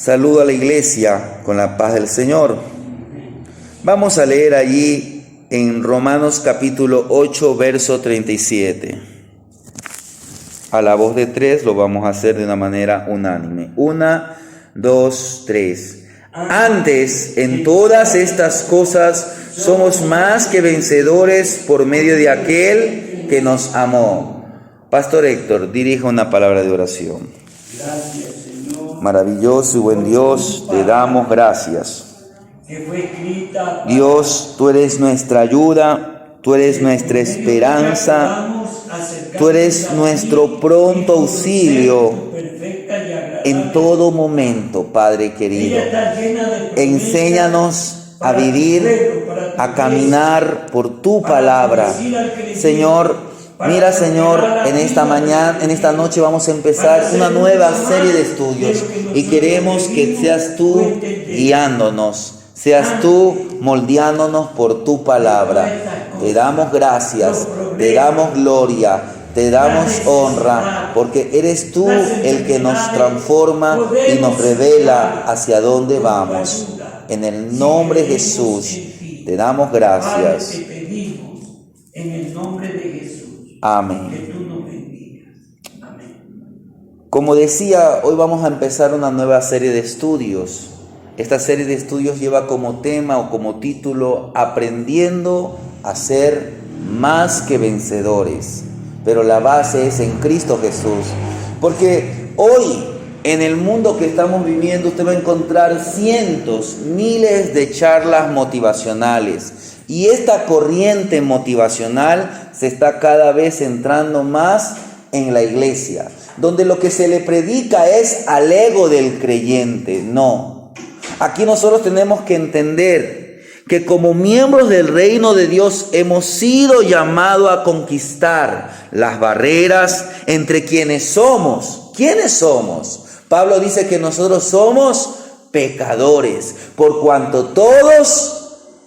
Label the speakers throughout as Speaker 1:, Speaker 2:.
Speaker 1: Saludo a la iglesia con la paz del Señor. Vamos a leer allí en Romanos capítulo 8, verso 37. A la voz de tres lo vamos a hacer de una manera unánime. 1, 2, 3. Antes, en todas estas cosas, somos más que vencedores por medio de aquel que nos amó. Pastor Héctor, dirija una palabra de oración.
Speaker 2: Gracias, Señor.
Speaker 1: Maravilloso y buen Dios, te damos gracias. Dios, tú eres nuestra ayuda, tú eres nuestra esperanza, tú eres nuestro pronto auxilio en todo momento, Padre querido. Enséñanos a vivir, a caminar por tu palabra. Señor, mira, Señor, en esta noche vamos a empezar una nueva serie de estudios y queremos que seas tú guiándonos, seas tú moldeándonos por tu palabra. Te damos gracias, te damos gloria, te damos honra, porque eres tú el que nos transforma y nos revela hacia dónde vamos. En el nombre de Jesús, te damos gracias.
Speaker 2: En el nombre de Jesús.
Speaker 1: Amén.
Speaker 2: Que tú nos bendigas. Amén.
Speaker 1: Como decía, hoy vamos a empezar una nueva serie de estudios. Esta serie de estudios lleva como tema o como título Aprendiendo a ser más que vencedores. Pero la base es en Cristo Jesús. Porque hoy, en el mundo que estamos viviendo, usted va a encontrar cientos, miles de charlas motivacionales. Y esta corriente motivacional se está cada vez centrando más en la iglesia, donde lo que se le predica es al ego del creyente. No. Aquí nosotros tenemos que entender que como miembros del reino de Dios hemos sido llamados a conquistar las barreras entre quienes somos. ¿Quiénes somos? Pablo dice que nosotros somos pecadores, por cuanto todos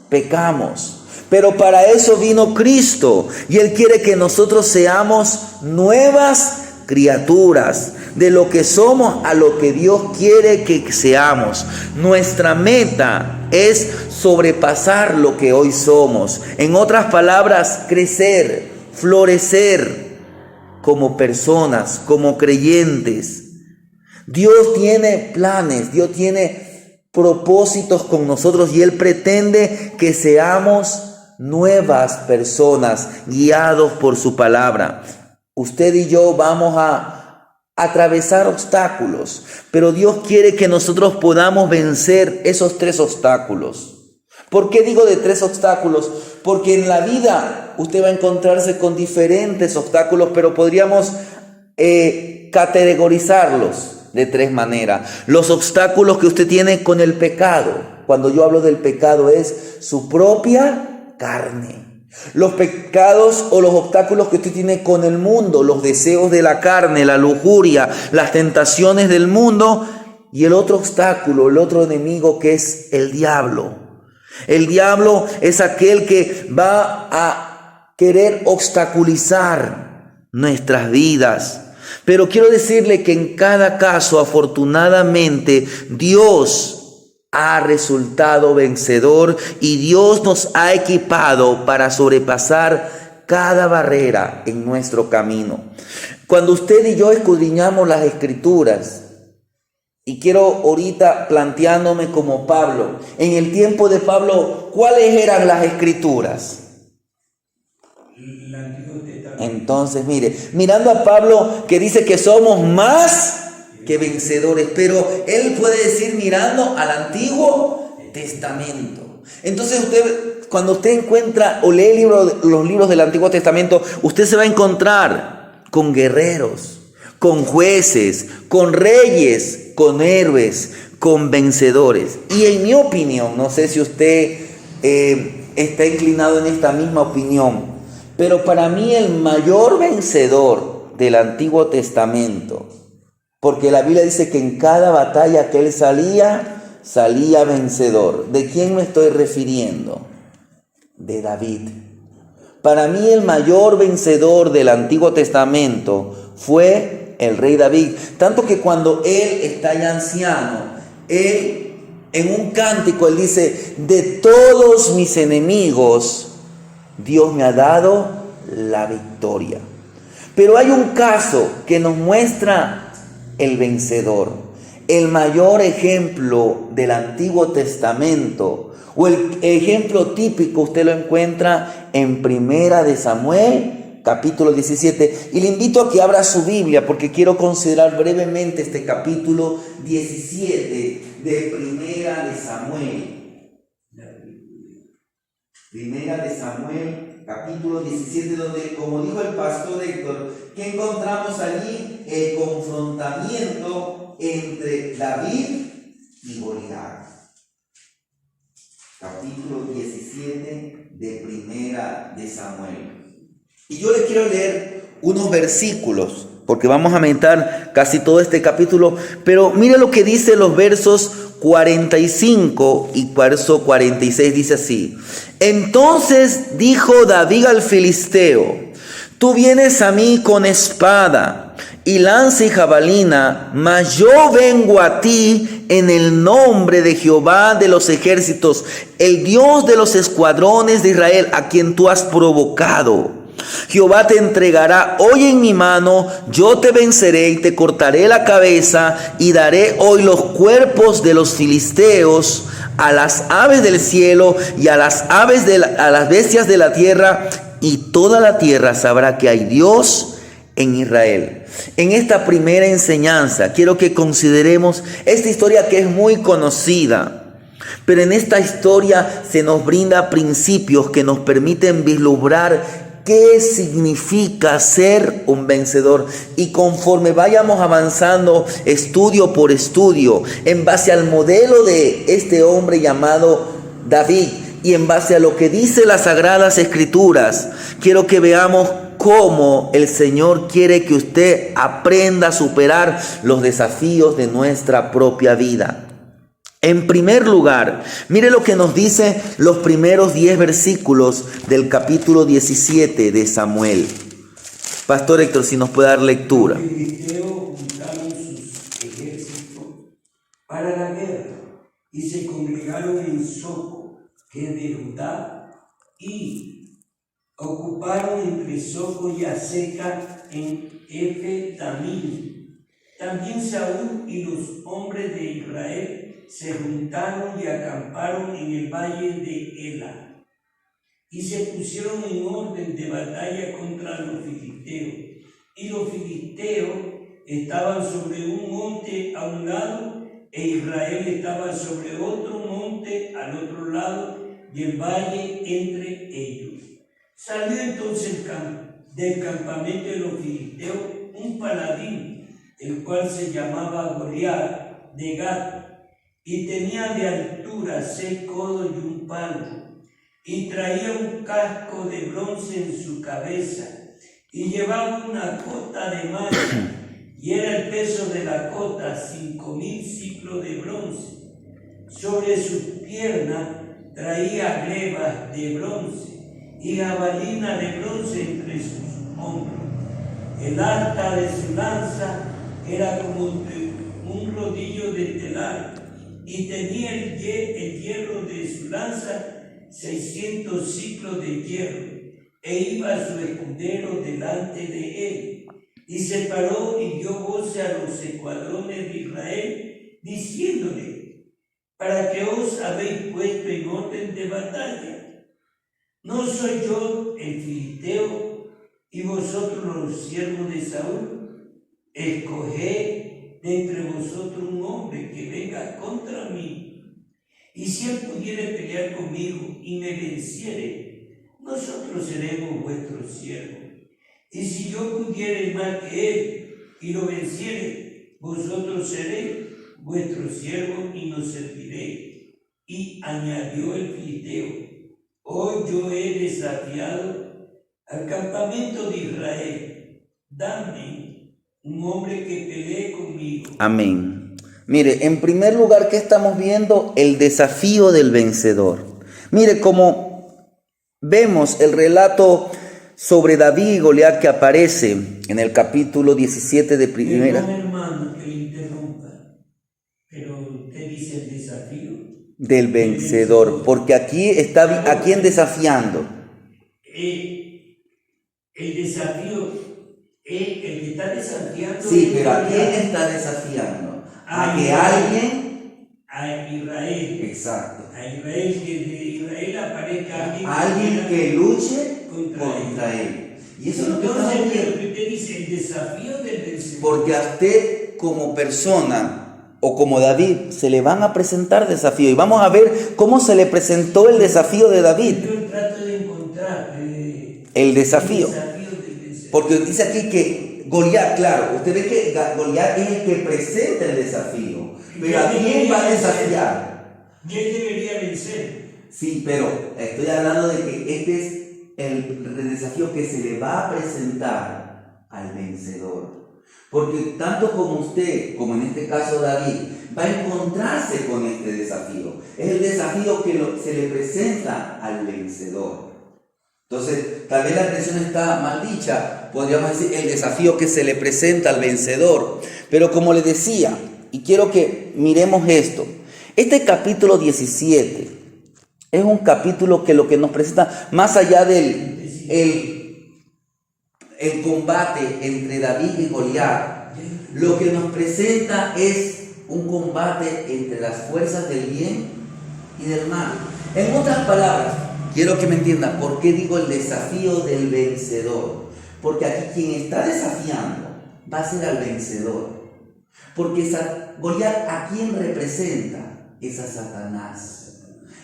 Speaker 1: pecamos. Pero para eso vino Cristo, y Él quiere que nosotros seamos nuevas criaturas, de lo que somos a lo que Dios quiere que seamos. Nuestra meta es sobrepasar lo que hoy somos. En otras palabras, crecer, florecer como personas, como creyentes. Dios tiene planes, Dios tiene propósitos con nosotros y Él pretende que seamos nuevas personas guiados por su palabra. Usted y yo vamos a atravesar obstáculos, pero Dios quiere que nosotros podamos vencer esos 3 obstáculos. ¿Por qué digo de 3 obstáculos? Porque en la vida usted va a encontrarse con diferentes obstáculos, pero podríamos categorizarlos de 3 maneras. Los obstáculos que usted tiene con el pecado. Cuando yo hablo del pecado es su propia carne. Los pecados o los obstáculos que usted tiene con el mundo, los deseos de la carne, la lujuria, las tentaciones del mundo. Y el otro obstáculo, el otro enemigo, que es el diablo. El diablo es aquel que va a querer obstaculizar nuestras vidas. Pero quiero decirle que en cada caso, afortunadamente, Dios ha resultado vencedor y Dios nos ha equipado para sobrepasar cada barrera en nuestro camino. Cuando usted y yo escudriñamos las Escrituras, y quiero ahorita planteándome como Pablo, en el tiempo de Pablo, ¿cuáles eran las Escrituras? Entonces, mire, mirando a Pablo que dice que somos más que vencedores, pero él puede decir mirando al Antiguo Testamento. Entonces cuando usted encuentra o lee los libros del Antiguo Testamento, usted se va a encontrar con guerreros, con jueces, con reyes, con héroes, con vencedores. Y en mi opinión, no sé si usted está inclinado en esta misma opinión, pero para mí el mayor vencedor del Antiguo Testamento, porque la Biblia dice que en cada batalla que él salía vencedor. ¿De quién me estoy refiriendo? De David. Para mí el mayor vencedor del Antiguo Testamento fue el rey David. Tanto que cuando él está ya anciano, en un cántico, él dice, de todos mis enemigos, Dios me ha dado la victoria. Pero hay un caso que nos muestra el vencedor, el mayor ejemplo del Antiguo Testamento, o el ejemplo típico, usted lo encuentra en Primera de Samuel, capítulo 17. Y le invito a que abra su Biblia, porque quiero considerar brevemente este capítulo 17 de Primera de Samuel. Primera de Samuel, capítulo 17, donde, como dijo el pastor Héctor, que encontramos allí el confrontamiento entre David y Goliat. Capítulo 17 de Primera de Samuel. Y yo les quiero leer unos versículos, porque vamos a meditar casi todo este capítulo, pero mire lo que dice los versos 45 y verso 46, dice así: entonces dijo David al filisteo: tú vienes a mí con espada y lanza y jabalina, mas yo vengo a ti en el nombre de Jehová de los ejércitos, el Dios de los escuadrones de Israel, a quien tú has provocado. Jehová te entregará hoy en mi mano, yo te venceré y te cortaré la cabeza, y daré hoy los cuerpos de los filisteos a las aves del cielo y a las las bestias de la tierra, y toda la tierra sabrá que hay Dios en Israel. En esta primera enseñanza quiero que consideremos esta historia, que es muy conocida, pero en esta historia se nos brinda principios que nos permiten vislumbrar qué significa ser un vencedor. Y conforme vayamos avanzando estudio por estudio, en base al modelo de este hombre llamado David y en base a lo que dice las Sagradas Escrituras, quiero que veamos cómo el Señor quiere que usted aprenda a superar los desafíos de nuestra propia vida. En primer lugar, mire lo que nos dice los primeros 10 versículos del capítulo 17 de Samuel. Pastor Héctor, si nos puede dar lectura.
Speaker 2: Los filisteos juntaron sus ejércitos para la guerra y se congregaron en Soco, que es de Judá, y ocuparon entre Soco y Azeca en Efe-Damim. También Saúl y los hombres de Israel se juntaron y acamparon en el valle de Ela, y se pusieron en orden de batalla contra los filisteos. Y los filisteos estaban sobre un monte a un lado, e Israel estaba sobre otro monte al otro lado, y el valle entre ellos. Salió entonces del campamento de los filisteos un paladín, el cual se llamaba Goliat de Gat, y tenía de altura 6 codos y un palmo, y traía un casco de bronce en su cabeza, y llevaba una cota de mano, y era el peso de la cota 5,000 ciclos de bronce. Sobre sus piernas traía glebas de bronce y jabalina de bronce entre sus hombros. El asta de su lanza era como un rodillo de telar, y tenía el hierro de su lanza 600 ciclos de hierro, e iba su escudero delante de él, y se paró y dio voces a los escuadrones de Israel, diciéndole: ¿para qué os habéis puesto en orden de batalla? ¿No soy yo el filisteo y vosotros los siervos de Saúl? Escoged de entre vosotros un hombre que venga contra mí, y si él pudiere pelear conmigo y me venciere, nosotros seremos vuestros siervos. Y si yo pudiere más que él y lo venciere, vosotros seréis vuestros siervos y nos serviréis. Y añadió el filisteo: hoy yo he desafiado al campamento de Israel, dame un hombre que pelee conmigo.
Speaker 1: Amén. Mire, en primer lugar, ¿qué estamos viendo? El desafío del vencedor. Mire, como vemos el relato sobre David y Goliat que aparece en el capítulo 17 de Primera.
Speaker 2: Perdón, hermano, que le interrumpa. Pero usted dice el desafío
Speaker 1: del vencedor, porque aquí está a quién desafiando.
Speaker 2: El desafío es el que está desafiando.
Speaker 1: Sí, pero ¿a quién está desafiando? A que alguien.
Speaker 2: A Israel.
Speaker 1: Exacto.
Speaker 2: A Israel, que de Israel aparezca
Speaker 1: alguien que luche contra él. Y eso es lo que
Speaker 2: entonces,
Speaker 1: estamos
Speaker 2: pero
Speaker 1: viendo.
Speaker 2: usted dice el desafío del vencedor.
Speaker 1: Porque a usted como persona o como David se le van a presentar desafíos. Y vamos a ver cómo se le presentó el desafío de David.
Speaker 2: Yo trato de encontrar
Speaker 1: el desafío.
Speaker 2: del vencedor.
Speaker 1: Porque dice aquí que Goliat, claro, usted ve que Goliat es el que presenta el desafío. Pero ¿a quién va a desafiar?
Speaker 2: Y él debería vencer.
Speaker 1: Sí, pero estoy hablando de que este es el desafío que se le va a presentar al vencedor. Porque tanto como usted, como en este caso David, va a encontrarse con este desafío. Es el desafío que se le presenta al vencedor. Entonces, tal vez la expresión está mal dicha, podríamos decir el desafío que se le presenta al vencedor. Pero como le decía, y quiero que miremos esto, este capítulo 17 es un capítulo que lo que nos presenta, más allá del el combate entre David y Goliat, lo que nos presenta es un combate entre las fuerzas del bien y del mal. En otras palabras, quiero que me entiendan por qué digo el desafío del vencedor. Porque aquí quien está desafiando va a ser al vencedor. Porque Goliat, ¿a quién representa? Es a Satanás.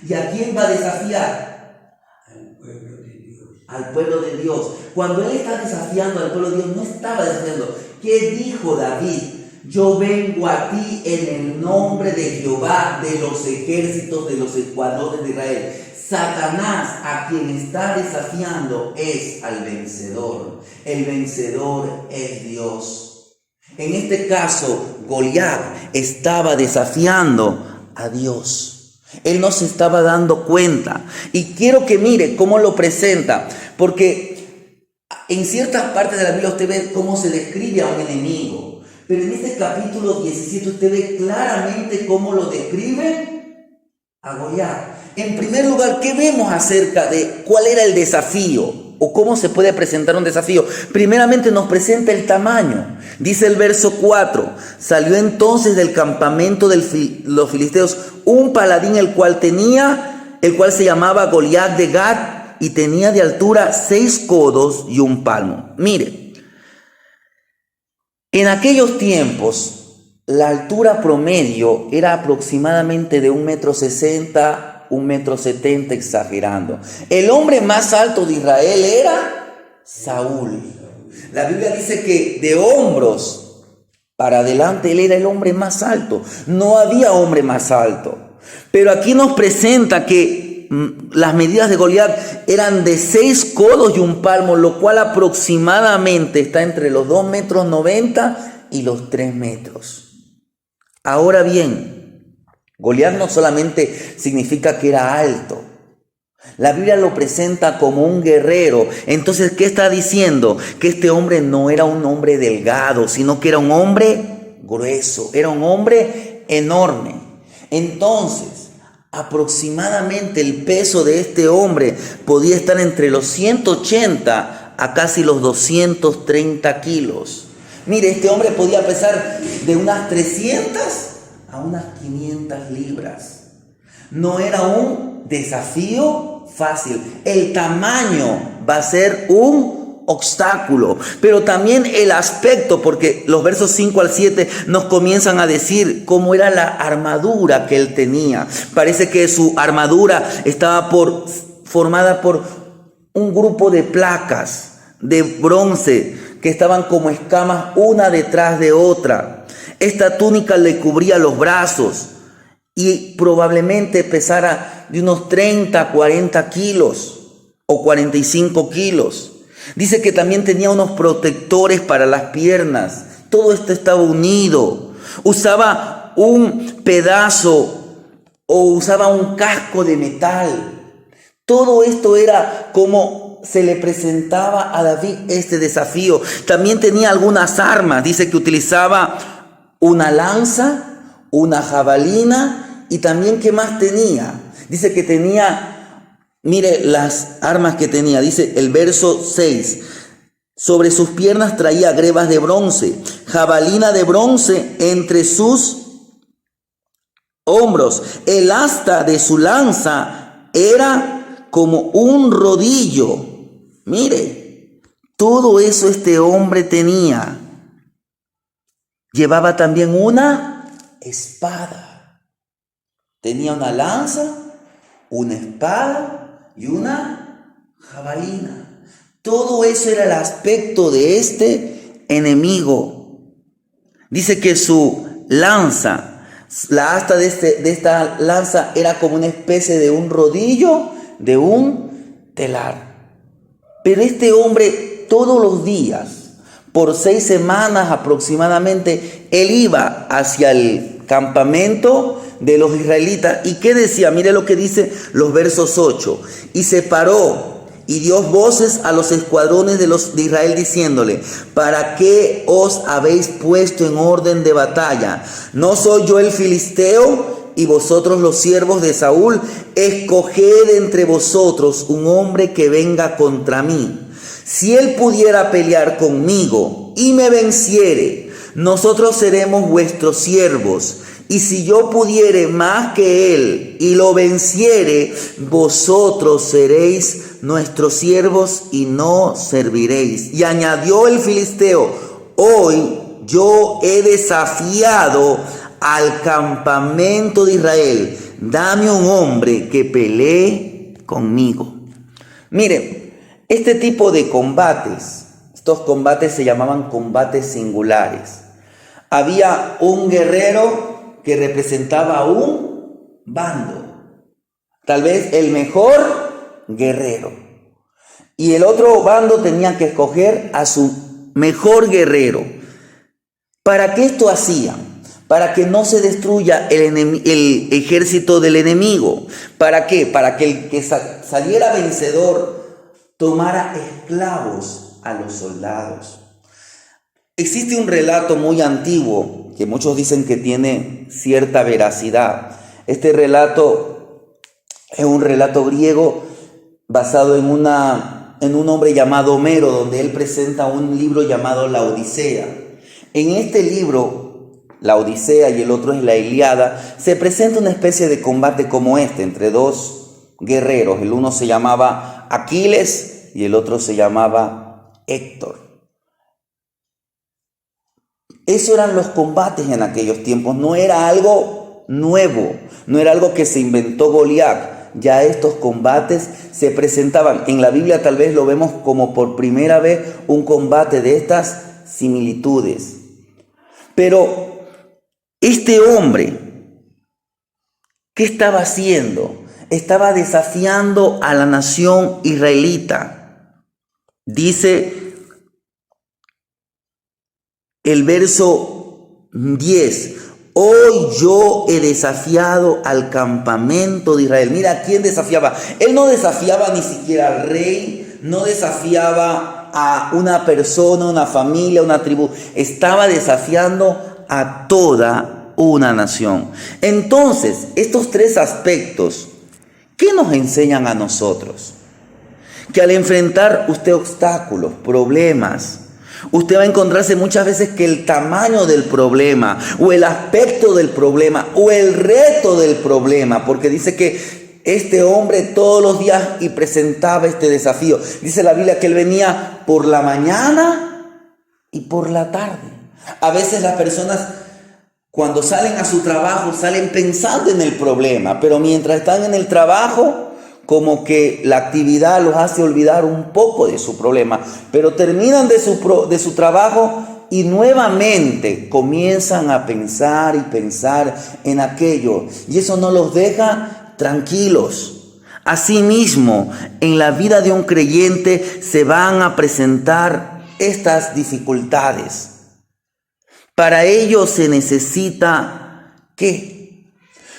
Speaker 1: ¿Y a quién va a desafiar?
Speaker 2: Al pueblo de Dios.
Speaker 1: Al pueblo de Dios. Cuando él está desafiando al pueblo de Dios, no estaba desafiando. ¿Qué dijo David? Yo vengo a ti en el nombre de Jehová, de los ejércitos, de los escuadrones de Israel. Satanás, a quien está desafiando, es al vencedor. El vencedor es Dios. En este caso, Goliat estaba desafiando a Dios. Él no se estaba dando cuenta. Y quiero que mire cómo lo presenta, porque en ciertas partes de la Biblia usted ve cómo se describe a un enemigo. Pero en este capítulo 17 usted ve claramente cómo lo describe a Goliat. En primer lugar, ¿qué vemos acerca de cuál era el desafío o cómo se puede presentar un desafío? Primeramente nos presenta el tamaño. Dice el verso 4, salió entonces del campamento de los filisteos un paladín el cual se llamaba Goliat de Gat y tenía de altura 6 codos y un palmo. Mire, en aquellos tiempos la altura promedio era aproximadamente de 1,60 m, 1,70 m exagerando. El hombre más alto de Israel era Saúl. La Biblia dice que de hombros para adelante él era el hombre más alto. No había hombre más alto. Pero aquí nos presenta que las medidas de Goliat eran de 6 codos y un palmo, lo cual aproximadamente está entre los 2,90 m y los 3 metros. Ahora bien, Goliat no solamente significa que era alto. La Biblia lo presenta como un guerrero. Entonces, ¿qué está diciendo? Que este hombre no era un hombre delgado, sino que era un hombre grueso, era un hombre enorme. Entonces, aproximadamente el peso de este hombre podía estar entre los 180 a casi los 230 kilos. Mire, este hombre podía pesar de unas 300 a unas 500 libras. No era un desafío fácil. El tamaño va a ser un obstáculo, pero también el aspecto, porque los versos 5 al 7 nos comienzan a decir cómo era la armadura que él tenía. Parece que su armadura estaba formada por un grupo de placas de bronce que estaban como escamas una detrás de otra. Esta túnica le cubría los brazos y probablemente pesara de unos 30, 40 kilos o 45 kilos. Dice que también tenía unos protectores para las piernas. Todo esto estaba unido. Usaba un pedazo o usaba un casco de metal. Todo esto era como se le presentaba a David este desafío. También tenía algunas armas. Dice que utilizaba una lanza, una jabalina y también ¿qué más tenía? Dice que tenía, mire las armas que tenía, dice el verso 6. Sobre sus piernas traía grebas de bronce, jabalina de bronce entre sus hombros. El asta de su lanza era como un rodillo. Mire, todo eso este hombre tenía. Llevaba también una espada. Tenía una lanza, una espada y una jabalina. Todo eso era el aspecto de este enemigo. Dice que su lanza, la asta de esta lanza era como una especie de un rodillo, de un telar. Pero este hombre todos los días, por 6 semanas aproximadamente, él iba hacia el campamento de los israelitas. ¿Y qué decía? Mire lo que dice los versos 8. Y se paró y dio voces a los escuadrones de Israel diciéndole: ¿para qué os habéis puesto en orden de batalla? ¿No soy yo el filisteo y vosotros los siervos de Saúl? Escoged entre vosotros un hombre que venga contra mí. Si él pudiera pelear conmigo y me venciere, nosotros seremos vuestros siervos. Y si yo pudiere más que él y lo venciere, vosotros seréis nuestros siervos y no serviréis. Y añadió el filisteo: hoy yo he desafiado al campamento de Israel. Dame un hombre que pelee conmigo. Miren, este tipo de combates, estos combates se llamaban combates singulares. Había un guerrero que representaba a un bando, tal vez el mejor guerrero. Y el otro bando tenía que escoger a su mejor guerrero. ¿Para qué esto hacían? Para que no se destruya el ejército del enemigo. ¿Para qué? Para que el que saliera vencedor tomara esclavos a los soldados. Existe un relato muy antiguo que muchos dicen que tiene cierta veracidad. Este relato es un relato griego basado en un hombre llamado Homero, donde él presenta un libro llamado La Odisea. En este libro, La Odisea y el otro es la Ilíada, se presenta una especie de combate como este entre dos guerreros. El uno se llamaba Aquiles y el otro se llamaba Héctor. Esos eran los combates en aquellos tiempos. No era algo nuevo, no era algo que se inventó Goliat. Ya estos combates se presentaban. En la Biblia tal vez lo vemos como por primera vez un combate de estas similitudes. Pero este hombre, ¿qué estaba haciendo? Estaba desafiando a la nación israelita. Dice el verso 10: hoy yo he desafiado al campamento de Israel. Mira, ¿a quién desafiaba? Él no desafiaba ni siquiera al rey, no desafiaba a una persona, una familia, una tribu. Estaba desafiando a toda una nación. Entonces, estos 3 aspectos, ¿qué nos enseñan a nosotros? Que al enfrentar usted obstáculos, problemas, usted va a encontrarse muchas veces que el tamaño del problema o el aspecto del problema o el reto del problema, porque dice que este hombre todos los días y presentaba este desafío. Dice la Biblia que él venía por la mañana y por la tarde. A veces las personas cuando salen a su trabajo salen pensando en el problema, pero mientras están en el trabajo como que la actividad los hace olvidar un poco de su problema, pero terminan de su trabajo y nuevamente comienzan a pensar y pensar en aquello, y eso no los deja tranquilos. Asimismo, en la vida de un creyente se van a presentar estas dificultades. Para ello se necesita ¿qué?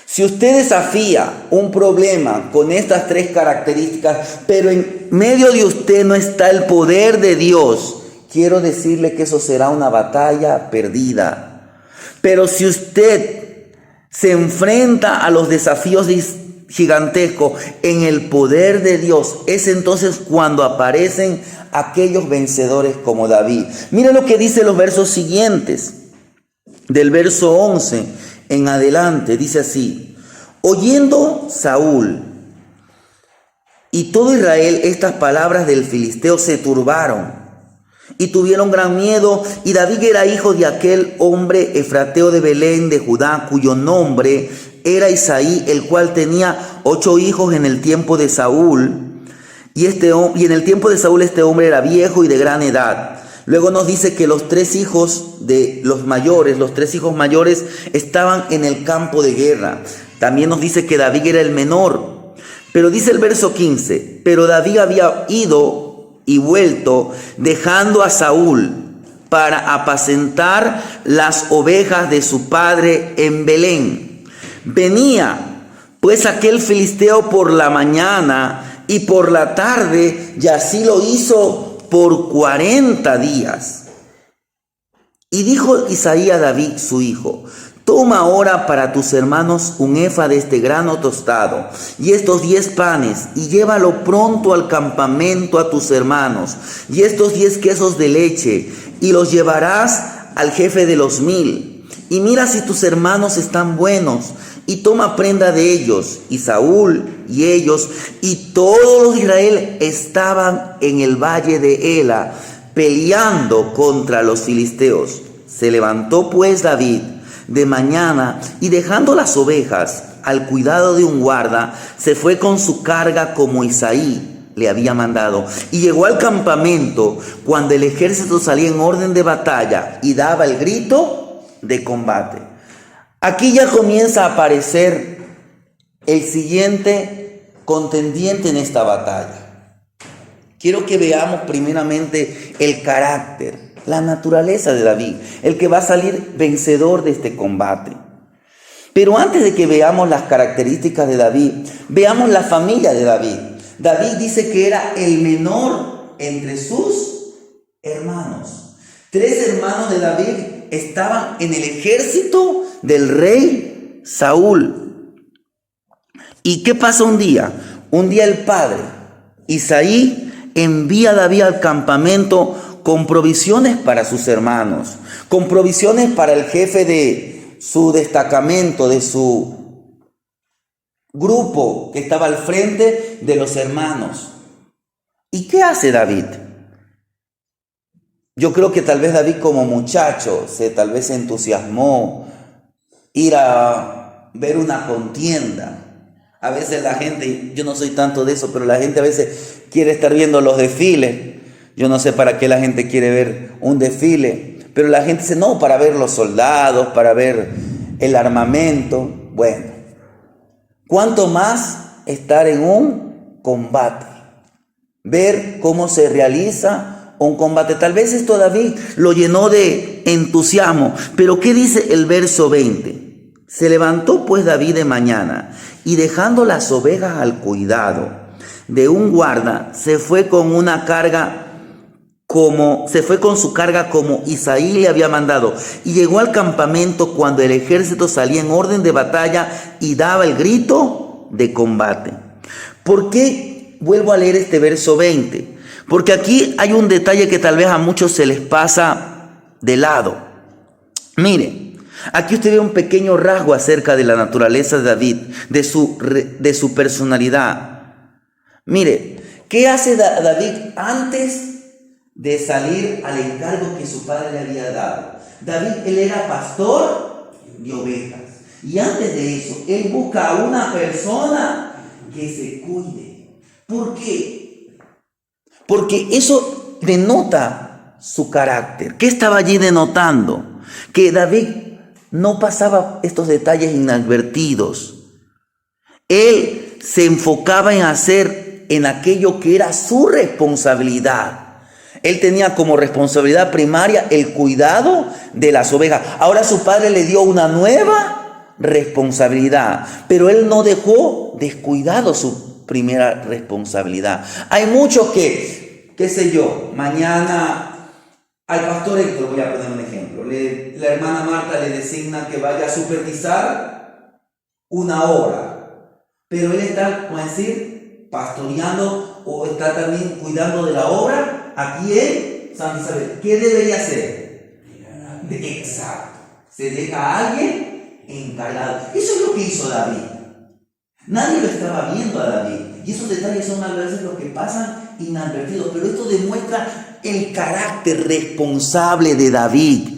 Speaker 1: Si usted desafía un problema con estas 3 características, pero en medio de usted no está el poder de Dios, quiero decirle que eso será una batalla perdida. Pero si usted se enfrenta a los desafíos gigantescos en el poder de Dios, es entonces cuando aparecen aquellos vencedores como David. Mira lo que dice los versos siguientes, del verso 11 en adelante, dice así: oyendo Saúl y todo Israel estas palabras del filisteo, se turbaron y tuvieron gran miedo. Y David era hijo de aquel hombre efrateo de Belén de Judá, cuyo nombre era Isaí, el cual tenía 8 hijos en el tiempo de Saúl. Y en el tiempo de Saúl este hombre era viejo y de gran edad. Luego nos dice que los 3 hijos mayores estaban en el campo de guerra. También nos dice que David era el menor. Pero dice el verso 15, pero David había ido y vuelto, dejando a Saúl para apacentar las ovejas de su padre en Belén. Venía pues aquel filisteo por la mañana y por la tarde, y así lo hizo por 40 días. Y dijo Isaí a David su hijo: toma ahora para tus hermanos un efa de este grano tostado y estos 10 panes, y llévalo pronto al campamento a tus hermanos, y estos 10 quesos de leche, y los llevarás al jefe de los 1000. Y mira si tus hermanos están buenos, y toma prenda de ellos. Y Saúl y ellos y todos los de Israel estaban en el valle de Ela, peleando contra los filisteos. Se levantó pues David de mañana, y dejando las ovejas al cuidado de un guarda, se fue con su carga como Isaí le había mandado, y llegó al campamento cuando el ejército salía en orden de batalla y daba el grito de combate. Aquí ya comienza a aparecer el siguiente contendiente en esta batalla. Quiero que veamos primeramente el carácter, la naturaleza de David, el que va a salir vencedor de este combate. Pero antes de que veamos las características de David, veamos la familia de David. David dice que era el menor entre sus hermanos. 3 hermanos de David estaban en el ejército del rey Saúl. ¿Y qué pasa un día? Un día el padre, Isaí, envía a David al campamento con provisiones para sus hermanos, con provisiones para el jefe de su destacamento, de su grupo que estaba al frente de los hermanos. ¿Y qué hace David? Yo creo que tal vez David como muchacho tal vez se entusiasmó ir a ver una contienda. A veces la gente, yo no soy tanto de eso, pero la gente a veces quiere estar viendo los desfiles. Yo no sé para qué la gente quiere ver un desfile, pero la gente dice, no, para ver los soldados, para ver el armamento. Bueno, ¿cuánto más estar en un combate? Ver cómo se realiza un combate. Tal vez esto David lo llenó de entusiasmo, pero ¿qué dice el verso 20? Se levantó pues David de mañana, y dejando las ovejas al cuidado de un guarda, se fue con su carga como Isaí le había mandado, y llegó al campamento cuando el ejército salía en orden de batalla y daba el grito de combate. ¿Por qué vuelvo a leer este verso 20? Porque aquí hay un detalle que tal vez a muchos se les pasa de lado. Mire, aquí usted ve un pequeño rasgo acerca de la naturaleza de David, de su personalidad. Mire, ¿qué hace David antes de salir al encargo que su padre le había dado? David, él era pastor de ovejas. Y antes de eso, él busca a una persona que se cuide. ¿Por qué? Porque eso denota su carácter. ¿Qué estaba allí denotando? Que David no pasaba estos detalles inadvertidos. Él se enfocaba en hacer en aquello que era su responsabilidad. Él tenía como responsabilidad primaria el cuidado de las ovejas. Ahora su padre le dio una nueva responsabilidad, pero él no dejó descuidado su primera responsabilidad. Hay muchos que, qué sé yo, mañana al pastor Héctor, voy a poner un ejemplo, la hermana Marta le designa que vaya a supervisar una obra, pero él está, como decir, pastoreando o está también cuidando de la obra aquí en Santa Isabel. ¿Qué debería hacer? Exacto. Se deja a alguien encargado. Eso es lo que hizo David. Nadie lo estaba viendo a David. Y esos detalles son a veces los que pasan inadvertidos. Pero esto demuestra el carácter responsable de David,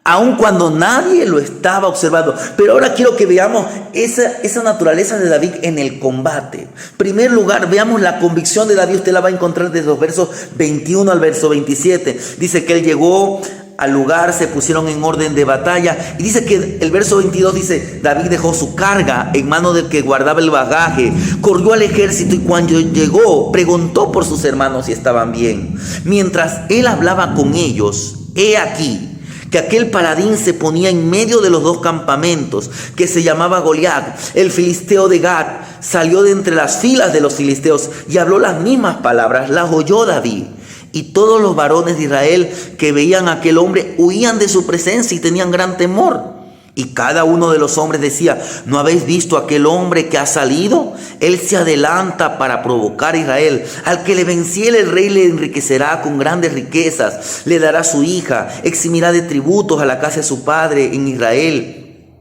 Speaker 1: aun cuando nadie lo estaba observando. Pero ahora quiero que veamos esa naturaleza de David en el combate. En primer lugar, veamos la convicción de David. Usted la va a encontrar desde los versos 21 al verso 27. Dice que él llegó al lugar, se pusieron en orden de batalla. Y dice que el verso 22 dice: David dejó su carga en manos del que guardaba el bagaje, corrió al ejército y cuando llegó preguntó por sus hermanos si estaban bien. Mientras él hablaba con ellos, he aquí que aquel paladín se ponía en medio de los dos campamentos, que se llamaba Goliat, el filisteo de Gat. Salió de entre las filas de los filisteos y habló las mismas palabras. Las oyó David. Y todos los varones de Israel que veían a aquel hombre huían de su presencia y tenían gran temor. Y cada uno de los hombres decía: ¿no habéis visto aquel hombre que ha salido? Él se adelanta para provocar a Israel. Al que le venciere el rey le enriquecerá con grandes riquezas, le dará su hija, eximirá de tributos a la casa de su padre en Israel.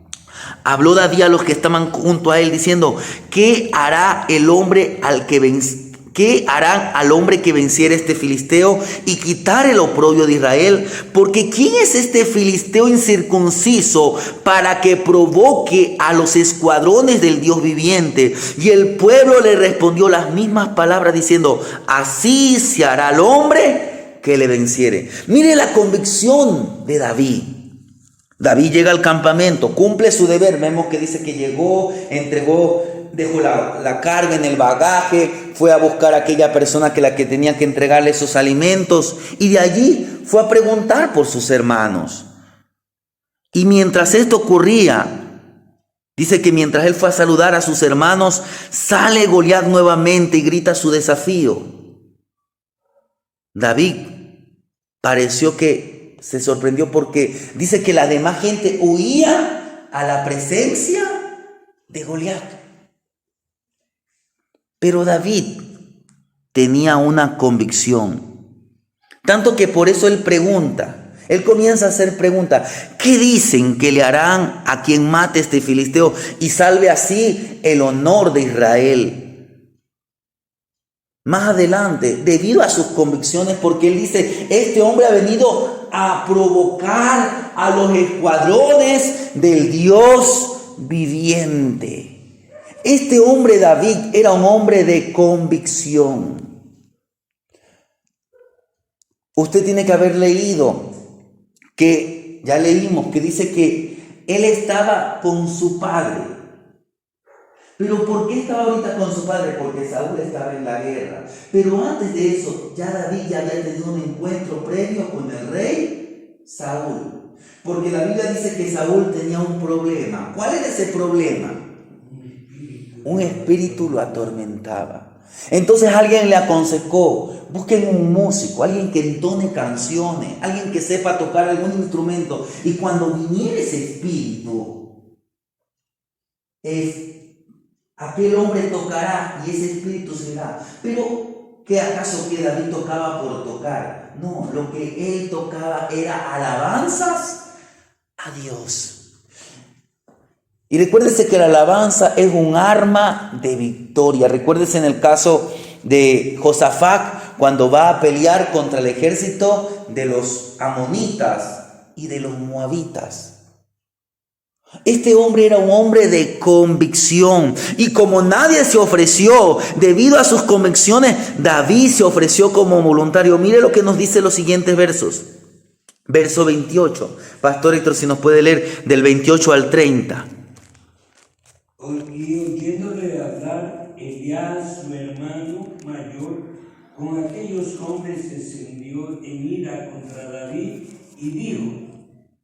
Speaker 1: Habló David a los que estaban junto a él diciendo: ¿qué hará el hombre al que vence? ¿Qué harán al hombre que venciere este filisteo y quitar el oprobio de Israel? Porque ¿quién es este filisteo incircunciso para que provoque a los escuadrones del Dios viviente? Y el pueblo le respondió las mismas palabras diciendo: así se hará al hombre que le venciere. Mire la convicción de David. David llega al campamento, cumple su deber. Vemos que dice que llegó, entregó, dejó la carga en el bagaje, fue a buscar a aquella persona que tenía que entregarle esos alimentos, y de allí fue a preguntar por sus hermanos. Y mientras esto ocurría, dice que mientras él fue a saludar a sus hermanos, sale Goliat nuevamente y grita su desafío. David pareció que se sorprendió porque dice que la demás gente huía a la presencia de Goliat. Pero David tenía una convicción, tanto que por eso él comienza a hacer preguntas. ¿Qué dicen que le harán a quien mate este filisteo y salve así el honor de Israel? Más adelante, debido a sus convicciones, porque él dice: este hombre ha venido a provocar a los escuadrones del Dios viviente. Este hombre David era un hombre de convicción. Usted tiene que haber leído que, ya leímos, que dice que él estaba con su padre. ¿Pero por qué estaba ahorita con su padre? Porque Saúl estaba en la guerra. Pero antes de eso, David ya había tenido un encuentro previo con el rey Saúl. Porque la Biblia dice que Saúl tenía un problema. ¿Cuál era ese problema? Un espíritu lo atormentaba. Entonces alguien le aconsejó: busquen un músico, alguien que entone canciones, alguien que sepa tocar algún instrumento. Y cuando viniera ese espíritu, aquel hombre tocará y ese espíritu se irá. Pero ¿qué acaso que David tocaba por tocar? No, lo que él tocaba era alabanzas a Dios. Y recuérdese que la alabanza es un arma de victoria. Recuérdese en el caso de Josafat, cuando va a pelear contra el ejército de los amonitas y de los moabitas. Este hombre era un hombre de convicción. Y como nadie se ofreció debido a sus convicciones, David se ofreció como voluntario. Mire lo que nos dice los siguientes versos. Verso 28. Pastor Héctor, si nos puede leer del 28 al 30.
Speaker 2: Y oyéndole hablar, Elías, su hermano mayor, con aquellos hombres descendió en ira contra David y dijo: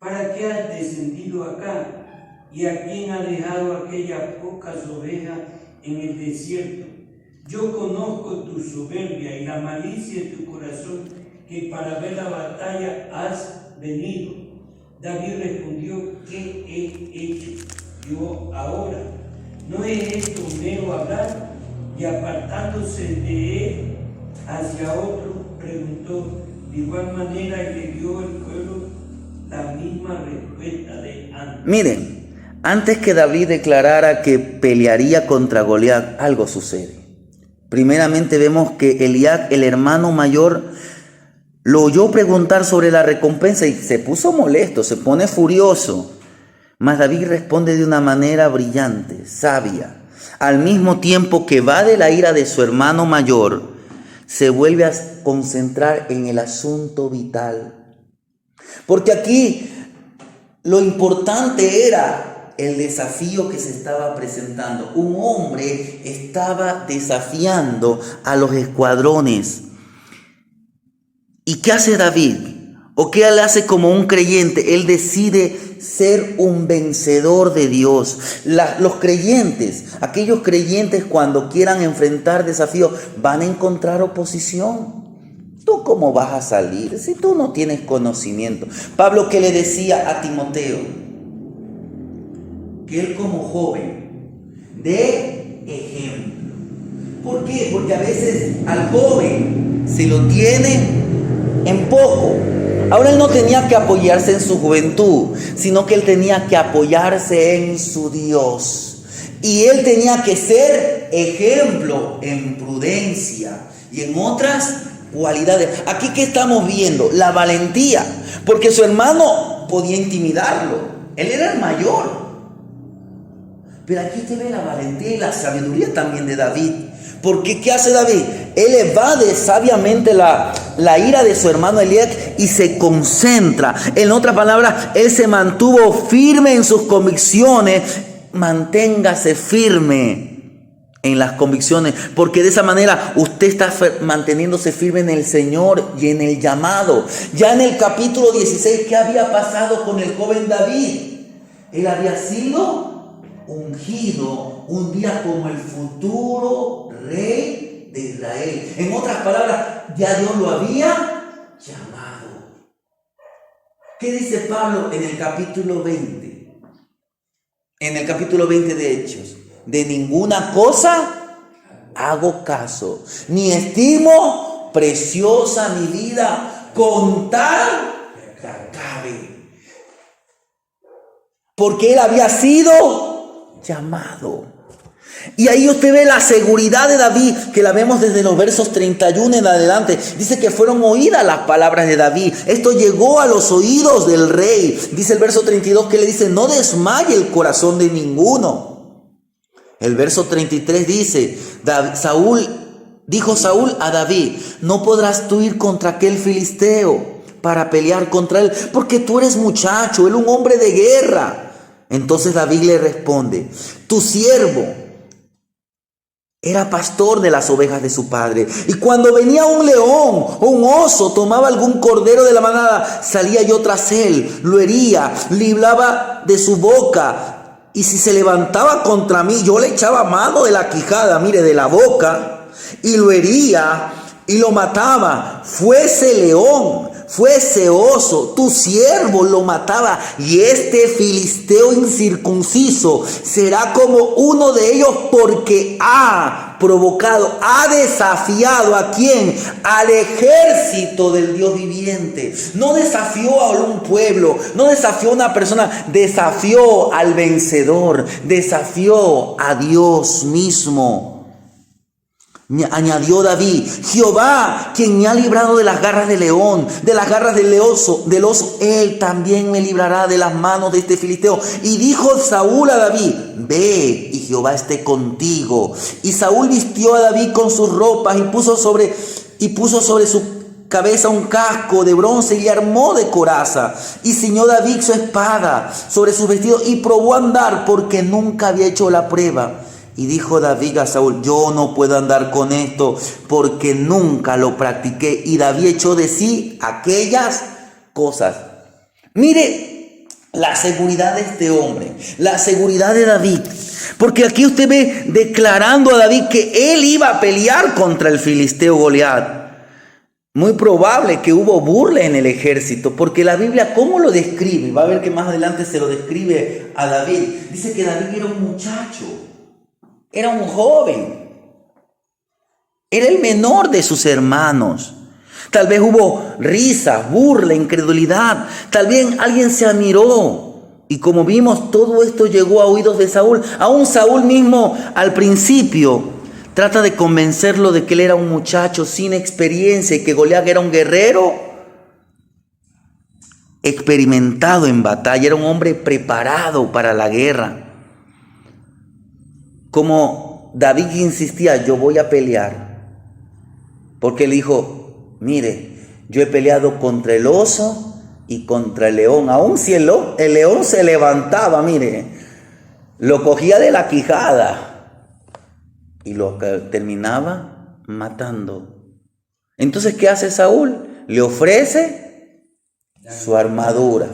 Speaker 2: ¿para qué has descendido acá? ¿Y a quién ha dejado aquellas pocas ovejas en el desierto? Yo conozco tu soberbia y la malicia de tu corazón, que para ver la batalla has venido. David respondió: ¿qué he hecho yo ahora? ¿No es esto mero hablar? Y apartándose de él hacia otro, preguntó de igual manera y le dio el pueblo la misma respuesta de antes.
Speaker 1: Miren, antes que David declarara que pelearía contra Goliat, algo sucede. Primeramente vemos que Eliab, el hermano mayor, lo oyó preguntar sobre la recompensa y se puso molesto, se pone furioso. Mas David responde de una manera brillante, sabia. Al mismo tiempo que va de la ira de su hermano mayor, se vuelve a concentrar en el asunto vital. Porque aquí lo importante era el desafío que se estaba presentando. Un hombre estaba desafiando a los escuadrones. ¿Y qué hace David? ¿O qué él hace como un creyente? Él decide ser un vencedor de Dios. Los creyentes, aquellos creyentes cuando quieran enfrentar desafíos, van a encontrar oposición. ¿Tú cómo vas a salir si tú no tienes conocimiento? Pablo, ¿qué le decía a Timoteo? Que él como joven dé ejemplo. ¿Por qué? Porque a veces al joven se lo tiene en poco. Ahora él no tenía que apoyarse en su juventud, sino que él tenía que apoyarse en su Dios. Y él tenía que ser ejemplo en prudencia y en otras cualidades. Aquí, ¿qué estamos viendo? La valentía, porque su hermano podía intimidarlo. Él era el mayor. Pero aquí te ve la valentía y la sabiduría también de David. Porque ¿qué hace David? Él evade sabiamente la ira de su hermano Eliab y se concentra. En otras palabras, él se mantuvo firme en sus convicciones. Manténgase firme en las convicciones, porque de esa manera usted está manteniéndose firme en el Señor y en el llamado. Ya en el capítulo 16, ¿qué había pasado con el joven David? Él había sido ungido un día como el futuro rey de Israel. En otras palabras, ya Dios lo había llamado. ¿Qué dice Pablo en el capítulo 20? En el capítulo 20 de Hechos. De ninguna cosa hago caso, ni estimo preciosa mi vida con tal que acabe. Porque él había sido llamado. Y ahí usted ve la seguridad de David, que la vemos desde los versos 31 en adelante. Dice que fueron oídas las palabras de David. Esto llegó a los oídos del rey. Dice el verso 32 que le dice: no desmaye el corazón de ninguno. El verso 33 dice: dijo Saúl a David: no podrás tú ir contra aquel filisteo para pelear contra él, porque tú eres muchacho, él un hombre de guerra. Entonces David le responde: tu siervo era pastor de las ovejas de su padre, y cuando venía un león o un oso, tomaba algún cordero de la manada, salía yo tras él, lo hería, libraba de su boca, y si se levantaba contra mí, yo le echaba mano de la quijada, mire, de la boca, y lo hería y lo mataba. Fuese león, fuese oso, tu siervo lo mataba, y este filisteo incircunciso será como uno de ellos, porque ha provocado, ha desafiado ¿a quién? Al ejército del Dios viviente. No desafió a un pueblo, no desafió a una persona, desafió al vencedor, desafió a Dios mismo. Añadió David: Jehová, quien me ha librado de las garras del león, de las garras del oso, él también me librará de las manos de este filisteo. Y dijo Saúl a David: ve, y Jehová esté contigo. Y Saúl vistió a David con sus ropas y puso sobre su cabeza un casco de bronce y le armó de coraza. Y ciñó David su espada sobre sus vestidos y probó a andar, porque nunca había hecho la prueba. Y dijo David a Saúl: yo no puedo andar con esto, porque nunca lo practiqué. Y David echó de sí aquellas cosas. Mire la seguridad de este hombre, la seguridad de David. Porque aquí usted ve declarando a David que él iba a pelear contra el filisteo Goliat. Muy probable que hubo burla en el ejército, porque la Biblia, ¿cómo lo describe? Va a ver que más adelante se lo describe a David. Dice que David era un muchacho. Era un joven. Era el menor de sus hermanos. Tal vez hubo risas, burla, incredulidad. Tal vez alguien se admiró. Y como vimos, todo esto llegó a oídos de Saúl. Aún Saúl mismo al principio trata de convencerlo de que él era un muchacho sin experiencia y que Goliat era un guerrero experimentado en batalla. Era un hombre preparado para la guerra. Como David insistía, yo voy a pelear. Porque él dijo, mire, yo he peleado contra el oso y contra el león. Aun si el león se levantaba, mire, lo cogía de la quijada y lo terminaba matando. Entonces, ¿qué hace Saúl? Le ofrece su armadura.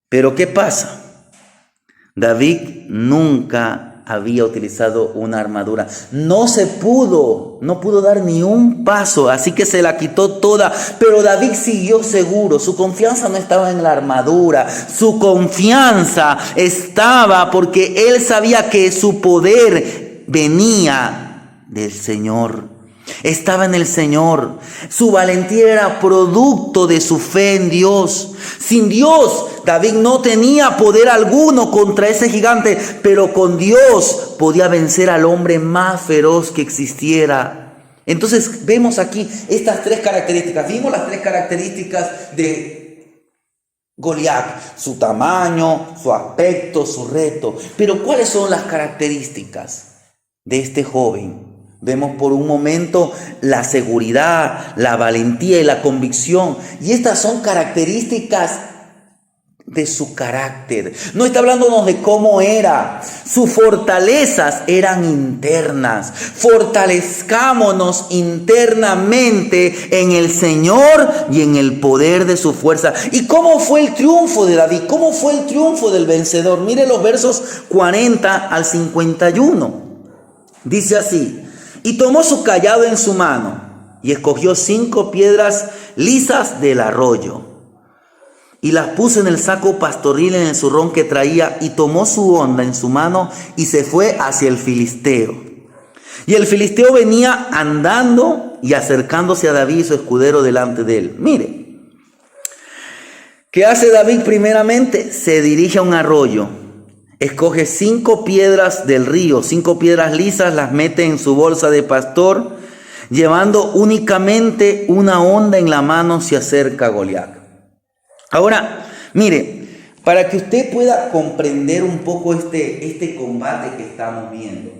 Speaker 1: Pero ¿qué pasa? David nunca había utilizado una armadura. No pudo dar ni un paso, así que se la quitó toda. Pero David siguió seguro. Su confianza no estaba en la armadura. Su confianza estaba porque él sabía que su poder venía del Señor. Estaba en el Señor. Su valentía era producto de su fe en Dios. Sin Dios, David no tenía poder alguno contra ese gigante, pero con Dios podía vencer al hombre más feroz que existiera. Entonces vemos aquí estas tres características. Vimos las tres características de Goliat: su tamaño, su aspecto, su reto. Pero ¿cuáles son las características de este joven? Vemos por un momento la seguridad, la valentía y la convicción. Y estas son características de su carácter. No está hablándonos de cómo era. Sus fortalezas eran internas. Fortalezcámonos internamente en el Señor y en el poder de su fuerza. ¿Y cómo fue el triunfo de David? ¿Cómo fue el triunfo del vencedor? Mire los versos 40 al 51. Dice así: y tomó su cayado en su mano y escogió 5 piedras lisas del arroyo y las puso en el saco pastoril en el zurrón que traía, y tomó su honda en su mano y se fue hacia el filisteo. Y el filisteo venía andando y acercándose a David y su escudero delante de él. Mire, ¿qué hace David primeramente? Se dirige a un arroyo. Escoge 5 piedras del río, 5 piedras lisas, las mete en su bolsa de pastor, llevando únicamente una honda en la mano, se acerca a Goliat. Ahora, mire, para que usted pueda comprender un poco este combate que estamos viendo.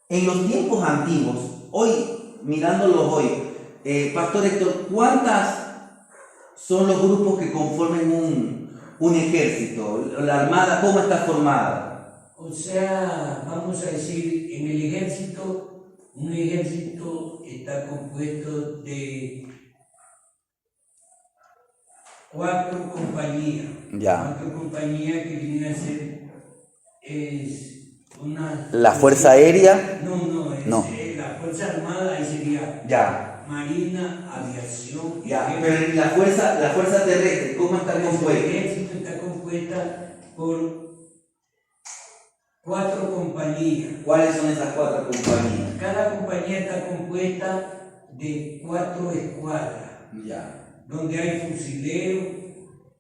Speaker 1: En los tiempos antiguos, hoy, mirándolos hoy, Pastor Héctor, ¿cuántas son los grupos que conforman un ejército? La armada, ¿cómo está formada?
Speaker 2: O sea, vamos a decir, en el ejército, un ejército está compuesto de 4 compañías.
Speaker 1: Ya.
Speaker 2: 4 compañías que vienen a ser una...
Speaker 1: ¿La Fuerza Aérea?
Speaker 2: No. La Fuerza Armada, ahí sería...
Speaker 1: Ya.
Speaker 2: Marina, aviación...
Speaker 1: Ya, pero la fuerza terrestre, ¿cómo está compuesta?
Speaker 2: El ejército está compuesta por 4 compañías.
Speaker 1: ¿Cuáles son esas 4 compañías?
Speaker 2: Cada compañía está compuesta de 4 escuadras.
Speaker 1: Ya.
Speaker 2: Donde hay fusileros,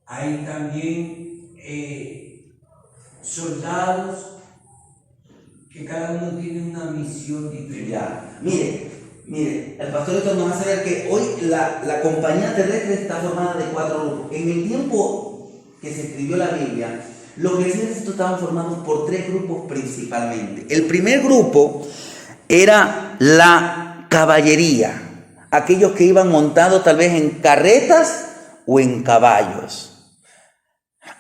Speaker 2: hay también soldados, que cada uno tiene una misión diferente.
Speaker 1: Ya. Mire, el pastor Héctor nos hace ver que hoy la compañía terrestre está formada de 4 grupos. En el tiempo que se escribió la Biblia, los ejércitos estaban formados por 3 grupos principalmente. El primer grupo era la caballería, aquellos que iban montados tal vez en carretas o en caballos.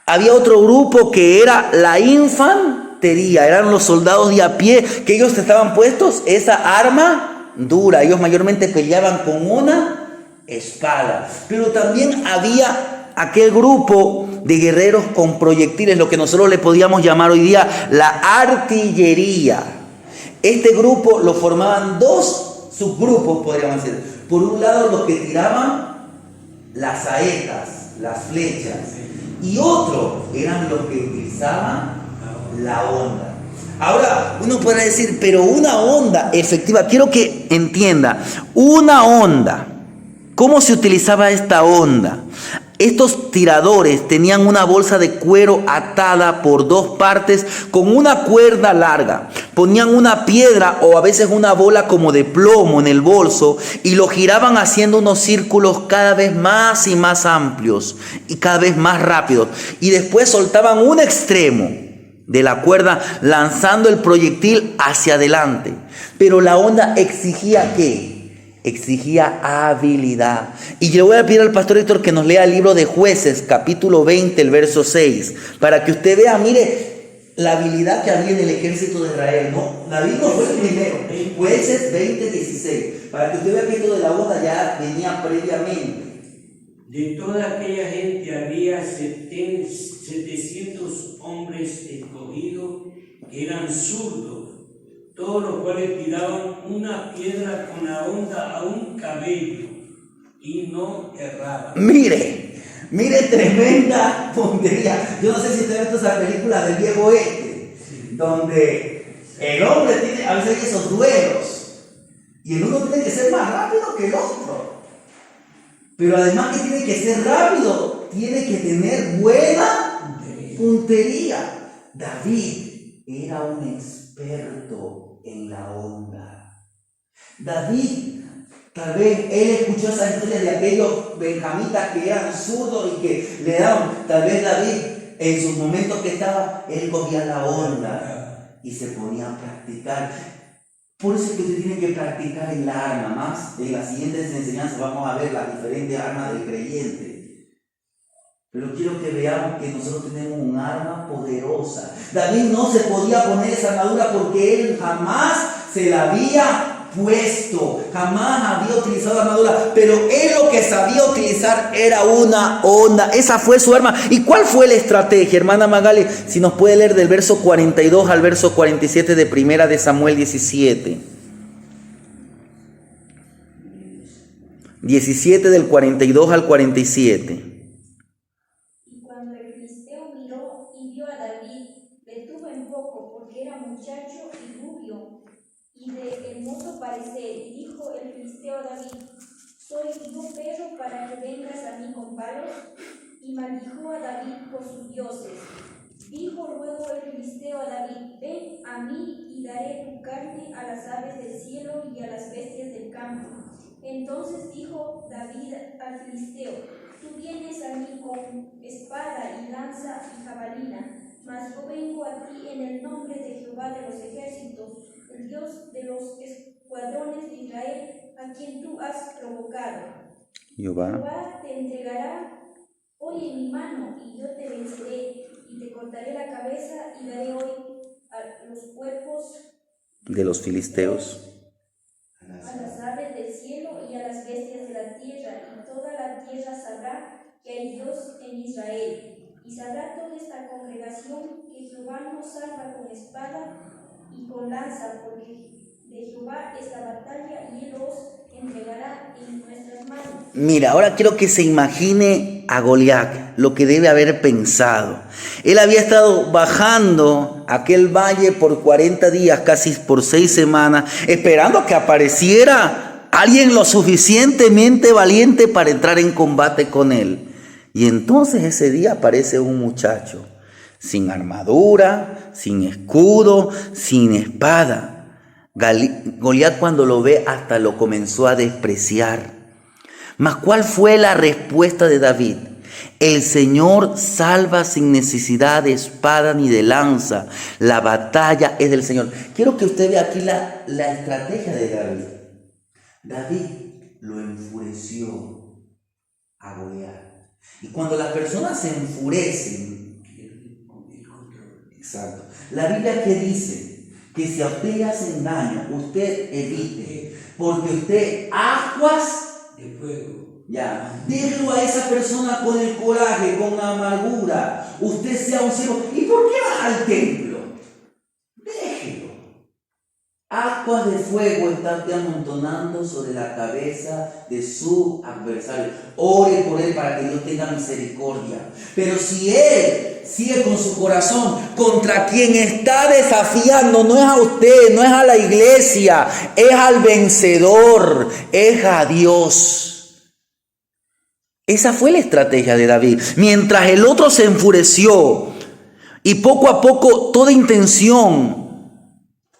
Speaker 1: Había otro grupo que era la infantería, eran los soldados de a pie, que ellos estaban puestos esa arma dura. Ellos mayormente peleaban con una espada. Pero también había aquel grupo de guerreros con proyectiles, lo que nosotros le podíamos llamar hoy día la artillería. Este grupo lo formaban 2 subgrupos, podríamos decir. Por un lado, los que tiraban las saetas, las flechas, y otros eran los que utilizaban la onda. Ahora, uno podrá decir, pero una onda efectiva, quiero que entienda, una onda, ¿cómo se utilizaba esta onda? Estos tiradores tenían una bolsa de cuero atada por dos partes con una cuerda larga. Ponían una piedra o a veces una bola como de plomo en el bolso y lo giraban haciendo unos círculos cada vez más y más amplios y cada vez más rápidos. Y después soltaban un extremo de la cuerda lanzando el proyectil hacia adelante. Pero la onda exigía ¿qué? Exigía habilidad. Y yo le voy a pedir al pastor Héctor que nos lea el libro de Jueces, capítulo 20, el verso 6, para que usted vea, mire, la habilidad que había en el ejército de Israel, ¿no? David no fue el primero. Jueces 20, 16, para que usted vea que esto de la onda ya venía previamente.
Speaker 2: De toda aquella gente había 700 hombres escogidos que eran zurdos, todos los cuales tiraban una piedra con la onda a un cabello y no erraban.
Speaker 1: Mire, tremenda puntería. Yo no sé si usted ha visto esa película del viejo oeste, donde el hombre tiene a veces esos duelos y el uno tiene que ser más rápido que el otro. Pero además que tiene que ser rápido, tiene que tener buena puntería. David era un experto en la onda. David, tal vez él escuchó esa historia de aquellos benjamitas que eran zurdos y que le daban, tal vez David en sus momentos que estaba, él cogía la onda y se ponía a practicar. Por eso es que usted tiene que practicar el arma más. En las siguientes enseñanzas vamos a ver las diferentes armas del creyente. Pero quiero que veamos que nosotros tenemos un arma poderosa. David no se podía poner esa armadura porque él jamás se la había puesto, jamás había utilizado la armadura, pero él lo que sabía utilizar era una onda. Esa fue su arma. ¿Y cuál fue la estrategia, hermana Magali? Si nos puede leer del verso 42 al verso 47 de Primera de Samuel 17. 17 del 42 al 47.
Speaker 3: Y cuando el filisteo miró y vio a David, le tuvo en poco porque era muchacho y rubio y de hermoso parecer, y dijo el filisteo a David: ¿Soy yo perro para que vengas a mí con palos? Y maldijo a David por sus dioses. Dijo luego el filisteo a David: Ven a mí y daré tu carne a las aves del cielo y a las bestias del campo. Entonces dijo David al filisteo: Tú vienes a mí con espada y lanza y jabalina, mas yo vengo a ti en el nombre de Jehová de los ejércitos, el Dios de los escuadrones de Israel, a quien tú has provocado. Jehová te entregará hoy en mi mano, y yo te venceré, y te cortaré la cabeza, y daré hoy a los cuerpos
Speaker 1: de los filisteos,
Speaker 3: a las aves del cielo y a las bestias de la tierra, y toda la tierra sabrá que hay Dios en Israel. Y sabrá toda esta congregación que Jehová nos salva con espada y con lanza, porque de Jehová es la batalla, y él os entregará en nuestras manos.
Speaker 1: Mira, ahora quiero que se imagine a Goliat, lo que debe haber pensado. Él había estado bajando aquel valle por 40 días, casi por 6 semanas, esperando que apareciera alguien lo suficientemente valiente para entrar en combate con él. Y entonces ese día aparece un muchacho, sin armadura, sin escudo, sin espada. Goliat, cuando lo ve, hasta lo comenzó a despreciar. Mas ¿cuál fue la respuesta de David? El Señor salva sin necesidad de espada ni de lanza. La batalla es del Señor. Quiero que usted vea aquí la estrategia de David. David lo enfureció a Goliat. Y cuando las personas se enfurecen, exacto, la Biblia que dice que si a usted le hacen daño, usted evite, porque usted aguas
Speaker 2: de fuego.
Speaker 1: Ya, déjelo a esa persona con el coraje, con la amargura. Usted sea un siervo. ¿Y por qué vas al templo? Déjelo. Aguas de fuego están amontonando sobre la cabeza de su adversario. Ore por él para que Dios tenga misericordia. Pero si él sigue con su corazón contra quien está desafiando, no es a usted, no es a la iglesia, es al vencedor, es a Dios. Esa fue la estrategia de David. Mientras el otro se enfureció y poco a poco toda intención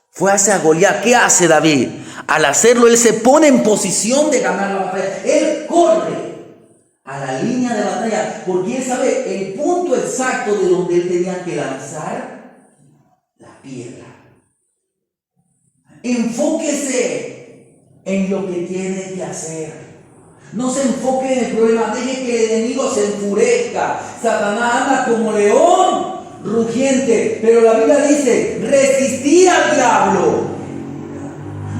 Speaker 1: fue hacia Goliat. ¿Qué hace David? Al hacerlo, él se pone en posición de ganar la batalla. Él corre a la línea de batalla porque él sabe el punto exacto de donde él tenía que lanzar la piedra. Enfóquese en lo que tiene que hacer. No se enfoque en el problema. Deje que el enemigo se enfurezca. Satanás anda como león rugiente, pero la Biblia dice: resistir al diablo.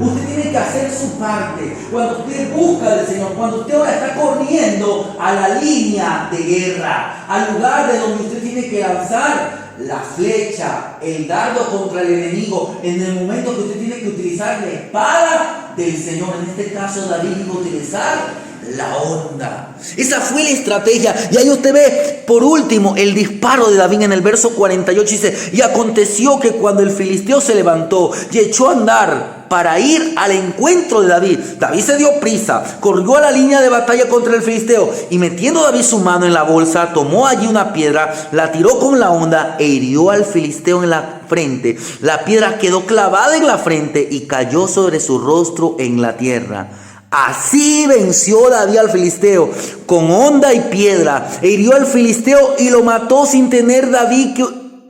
Speaker 1: Usted tiene que hacer su parte. Cuando usted busca al Señor, cuando usted ahora está corriendo a la línea de guerra, al lugar de donde usted tiene que lanzar la flecha, el dardo contra el enemigo, en el momento que usted tiene que utilizar la espada del Señor, en este caso David iba a utilizar la onda. Esa fue la estrategia. Y ahí usted ve, por último, el disparo de David en el verso 48. Dice: y aconteció que cuando el filisteo se levantó y echó a andar para ir al encuentro de David, David se dio prisa, corrió a la línea de batalla contra el filisteo, y metiendo David su mano en la bolsa, tomó allí una piedra, la tiró con la honda e hirió al filisteo en la frente. La piedra quedó clavada en la frente y cayó sobre su rostro en la tierra. Así venció David al filisteo con honda y piedra, e hirió al filisteo y lo mató sin tener David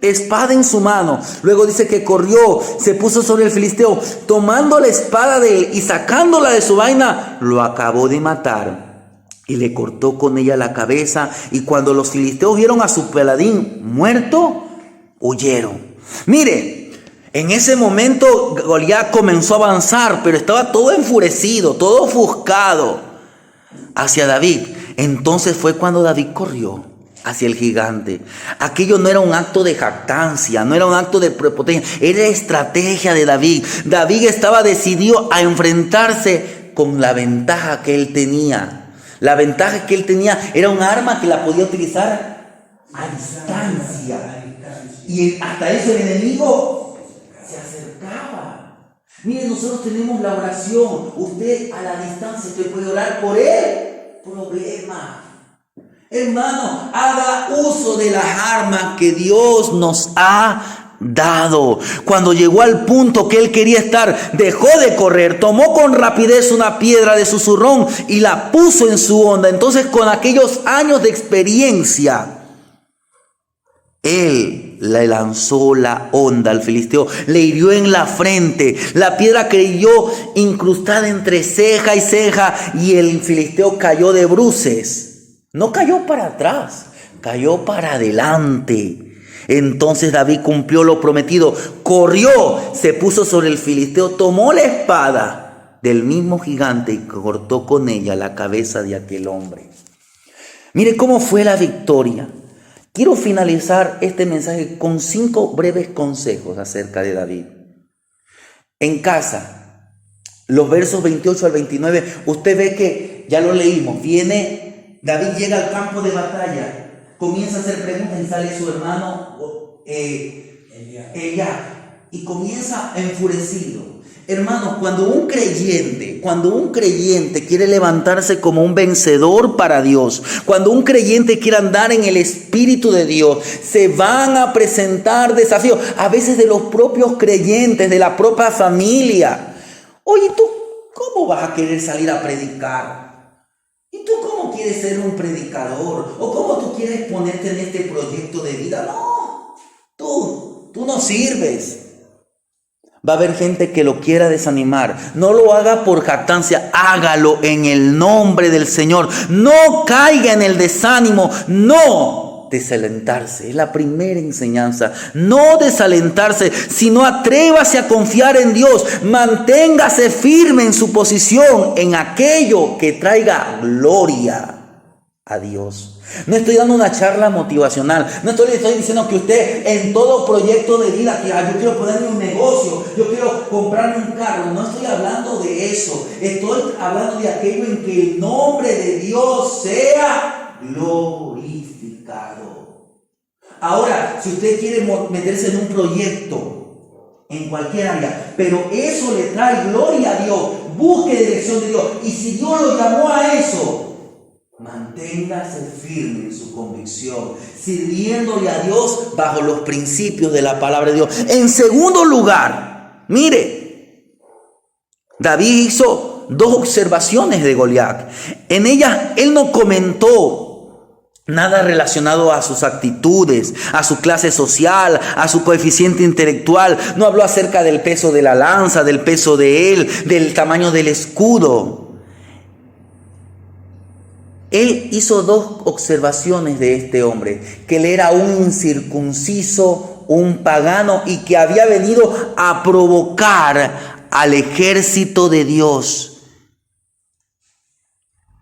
Speaker 1: espada en su mano. Luego dice que corrió, se puso sobre el filisteo, tomando la espada de él y sacándola de su vaina, lo acabó de matar y le cortó con ella la cabeza. Y cuando los filisteos vieron a su paladín muerto, huyeron. Mire, en ese momento Goliat comenzó a avanzar, pero estaba todo enfurecido, todo ofuscado hacia David. Entonces fue cuando David corrió hacia el gigante. Aquello no era un acto de jactancia, no era un acto de prepotencia, era estrategia de David. David estaba decidido a enfrentarse con la ventaja que él tenía. La ventaja que él tenía era un arma que la podía utilizar a distancia. Y hasta eso el enemigo se acercaba. Miren, nosotros tenemos la oración. Usted a la distancia, usted puede orar por el problema. Hermano, haga uso de las armas que Dios nos ha dado. Cuando llegó al punto que él quería estar, dejó de correr, tomó con rapidez una piedra de su zurrón y la puso en su honda. Entonces, con aquellos años de experiencia, él le lanzó la honda al filisteo, le hirió en la frente. La piedra cayó incrustada entre ceja y ceja y el filisteo cayó de bruces. No cayó para atrás, cayó para adelante. Entonces David cumplió lo prometido, corrió, se puso sobre el filisteo, tomó la espada del mismo gigante y cortó con ella la cabeza de aquel hombre. Mire cómo fue la victoria. Quiero finalizar este mensaje con 5 breves consejos acerca de David. En casa, los versos 28 al 29, usted ve que, ya lo leímos, David llega al campo de batalla, comienza a hacer preguntas y sale su hermano Eliab y comienza enfurecido. Hermanos, cuando un creyente quiere levantarse como un vencedor para Dios, cuando un creyente quiere andar en el Espíritu de Dios, se van a presentar desafíos, a veces de los propios creyentes, de la propia familia. Oye, ¿tú cómo vas a querer salir a predicar? ¿Y tú cómo quieres ser un predicador? ¿O cómo tú quieres ponerte en este proyecto de vida? No, tú no sirves. Va a haber gente que lo quiera desanimar. No lo haga por jactancia, hágalo en el nombre del Señor. No caiga en el desánimo, no desalentarse. Es la primera enseñanza. No desalentarse, sino atrévase a confiar en Dios. Manténgase firme en su posición, en aquello que traiga gloria a Dios. No estoy dando una charla motivacional. No estoy diciendo que usted en todo proyecto de vida, que yo quiero ponerme un negocio, yo quiero comprarme un carro. No estoy hablando de eso. Estoy hablando de aquello en que el nombre de Dios sea glorificado. Ahora, si usted quiere meterse en un proyecto, en cualquier área, pero eso le trae gloria a Dios, busque dirección de Dios. Y si Dios lo llamó a eso, manténgase firme en su convicción, sirviéndole a Dios bajo los principios de la palabra de Dios. En segundo lugar, mire, David hizo 2 observaciones de Goliat. En ellas él no comentó nada relacionado a sus actitudes, a su clase social, a su coeficiente intelectual. No habló acerca del peso de la lanza, del peso de él, del tamaño del escudo. Él hizo 2 observaciones de este hombre: que él era un incircunciso, un pagano, y que había venido a provocar al ejército de Dios.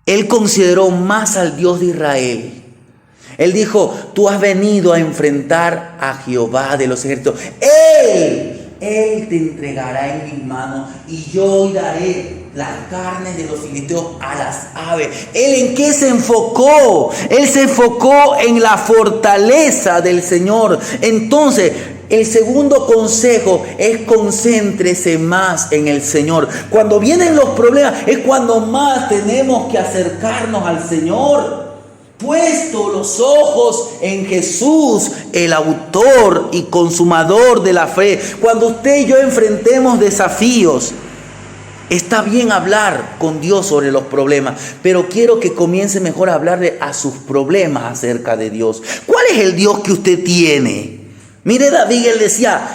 Speaker 1: Él consideró más al Dios de Israel. Él dijo: tú has venido a enfrentar a Jehová de los ejércitos. Él te entregará en mis manos, y yo daré las carnes de los filisteos a las aves. ¿Él en qué se enfocó? Él se enfocó en la fortaleza del Señor. Entonces, el segundo consejo es: concéntrese más en el Señor. Cuando vienen los problemas es cuando más tenemos que acercarnos al Señor. Puesto los ojos en Jesús, el autor y consumador de la fe. Cuando usted y yo enfrentemos desafíos, está bien hablar con Dios sobre los problemas, pero quiero que comience mejor a hablarle a sus problemas acerca de Dios. ¿Cuál es el Dios que usted tiene? Mire, David, él decía: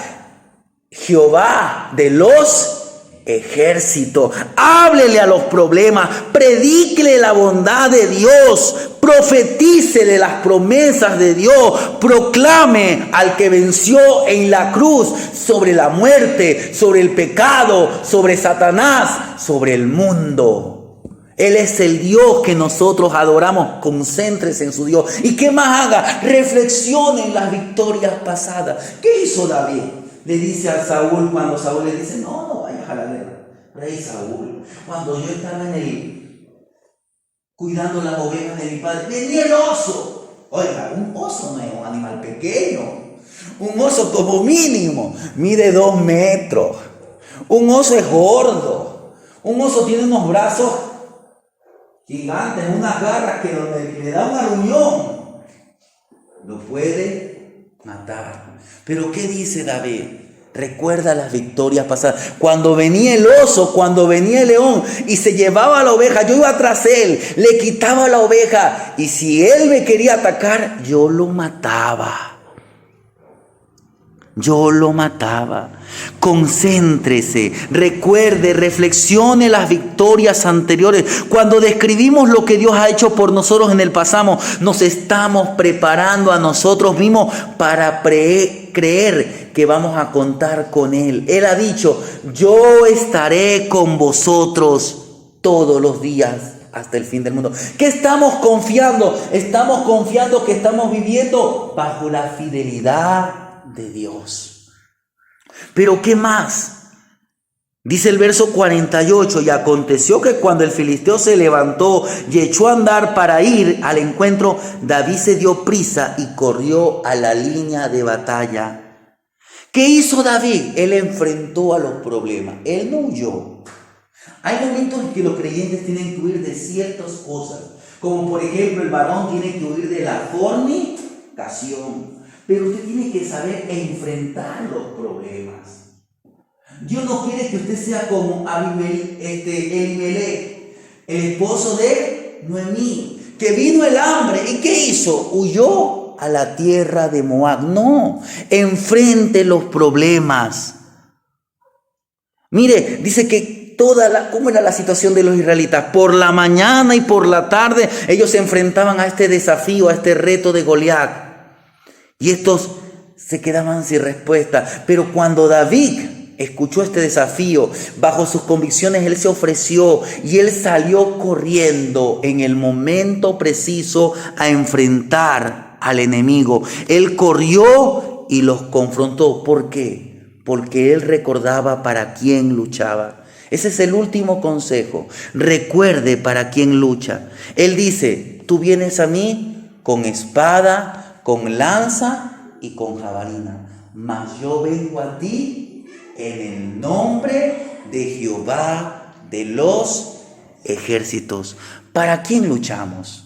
Speaker 1: Jehová de los ejércitos. Háblele a los problemas, predíquele la bondad de Dios, profetícele las promesas de Dios, proclame al que venció en la cruz sobre la muerte, sobre el pecado, sobre Satanás, sobre el mundo. Él es el Dios que nosotros adoramos. Concéntrese en su Dios. ¿Y qué más haga? Reflexione en las victorias pasadas. ¿Qué hizo David? Le dice a Saúl, cuando Saúl le dice: no vayas a la guerra. Rey Saúl, cuando yo estaba cuidando las ovejas de mi padre, venía el oso. Oiga, un oso no es un animal pequeño. Un oso como mínimo mide 2 metros. Un oso es gordo. Un oso tiene unos brazos gigantes, unas garras que donde le da un aruñón lo puede matar. Pero ¿qué dice David? Recuerda las victorias pasadas. Cuando venía el oso, cuando venía el león y se llevaba la oveja, yo iba tras él, le quitaba la oveja, y si él me quería atacar, yo lo mataba. Yo lo mataba. Concéntrese, recuerde, reflexione las victorias anteriores. Cuando describimos lo que Dios ha hecho por nosotros en el pasado, nos estamos preparando a nosotros mismos para creer que vamos a contar con Él. Él ha dicho: yo estaré con vosotros todos los días hasta el fin del mundo. ¿Qué estamos confiando? Estamos confiando que estamos viviendo bajo la fidelidad de Dios. Pero ¿qué más? Dice el verso 48: y aconteció que cuando el filisteo se levantó y echó a andar para ir al encuentro, David se dio prisa y corrió a la línea de batalla. ¿Qué hizo David? Él enfrentó a los problemas. Él no huyó. Hay momentos en que los creyentes tienen que huir de ciertas cosas, como por ejemplo el varón tiene que huir de la fornicación. Pero usted tiene que saber enfrentar los problemas. Dios no quiere que usted sea como Elimelech, el esposo de Noemí, que vino el hambre. ¿Y qué hizo? Huyó a la tierra de Moab. No, enfrente los problemas. Mire, dice que ¿cómo era la situación de los israelitas? Por la mañana y por la tarde ellos se enfrentaban a este desafío, a este reto de Goliat. Y estos se quedaban sin respuesta. Pero cuando David escuchó este desafío, bajo sus convicciones, él se ofreció y él salió corriendo en el momento preciso a enfrentar al enemigo. Él corrió y los confrontó. ¿Por qué? porque él recordaba para quién luchaba. Ese es el último consejo. Recuerde para quién lucha. Él dice, tú vienes a mí con espada, con lanza y con jabalina, mas yo vengo a ti en el nombre de Jehová de los ejércitos. ¿Para quién luchamos?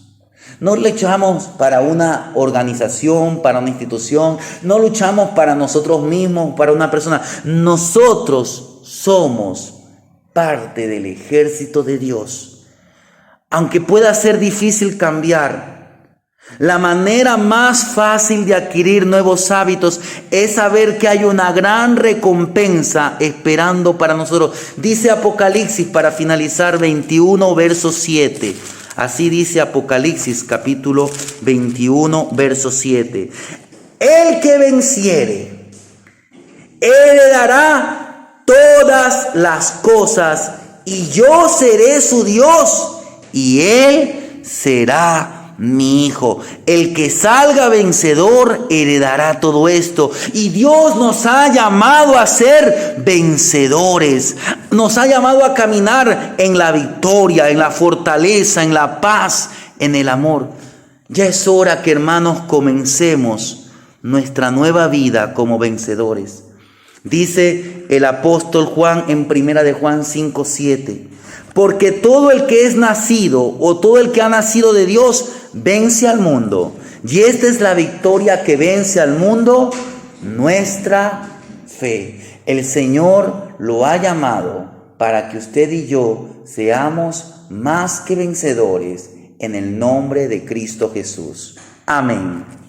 Speaker 1: No luchamos para una organización, para una institución, no luchamos para nosotros mismos, para una persona. Nosotros somos parte del ejército de Dios. Aunque pueda ser difícil cambiar, la manera más fácil de adquirir nuevos hábitos es saber que hay una gran recompensa esperando para nosotros. Dice Apocalipsis, para finalizar, 21, verso 7. Así dice Apocalipsis, capítulo 21, verso 7. El que venciere heredará todas las cosas, y yo seré su Dios, y él será mi hijo. El que salga vencedor heredará todo esto. Y Dios nos ha llamado a ser vencedores. Nos ha llamado a caminar en la victoria, en la fortaleza, en la paz, en el amor. Ya es hora que, hermanos, comencemos nuestra nueva vida como vencedores. Dice el apóstol Juan en 1 de Juan 5:7. Porque todo el que es nacido o todo el que ha nacido de Dios vence al mundo. Y esta es la victoria que vence al mundo, nuestra fe. El Señor lo ha llamado para que usted y yo seamos más que vencedores en el nombre de Cristo Jesús. Amén.